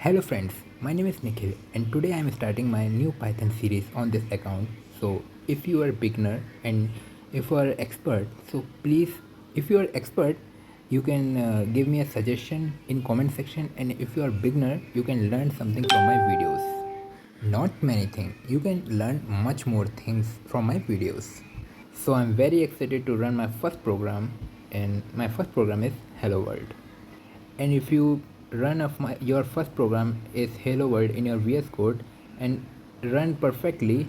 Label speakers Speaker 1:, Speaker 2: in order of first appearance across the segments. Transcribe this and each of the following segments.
Speaker 1: Hello friends, my name is Nikhil and today I am starting my new Python series on this account. So if you are a beginner and if you are expert, so please, if you are expert, you can give me a suggestion in comment section, and if you are beginner, you can learn something from my videos. Not many things, you can learn much more things from my videos. So I'm very excited to run my first program, and my first program is Hello World. And if you run your first program is hello world in your VS Code and run perfectly,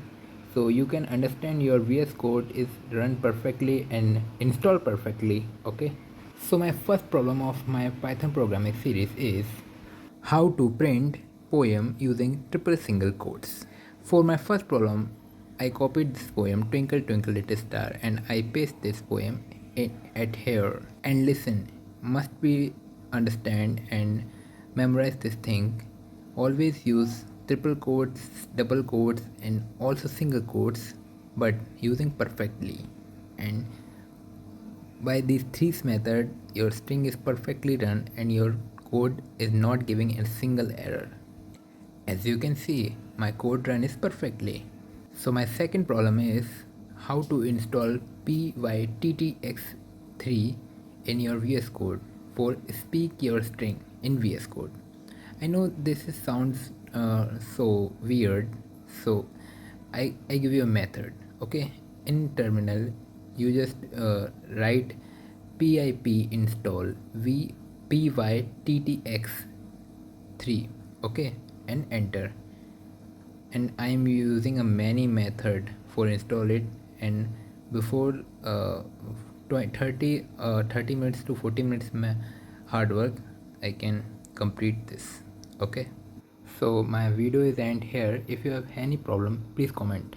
Speaker 1: so you can understand your VS Code is run perfectly and install perfectly. Okay, so my first problem of my Python programming series is how to print poem using triple single quotes. For my first problem, I copied this poem Twinkle Twinkle Little Star and I paste this poem at here. And listen, must be understand and memorize this thing. Always use triple quotes, double quotes and also single quotes, but using perfectly. And by these three methods, your string is perfectly run and your code is not giving a single error. As you can see, my code runs perfectly. So my second problem is how to install pyttx3 in your VS Code for speak your string in VS Code. I know sounds so weird, so I give you a method. Okay, in terminal you just write pip install v pyttx3, okay, and enter. And I am using a many method for install it, and before 30 minutes to 40 minutes hard work, I can complete this. Okay, so my video is end here. If you have any problem, please comment.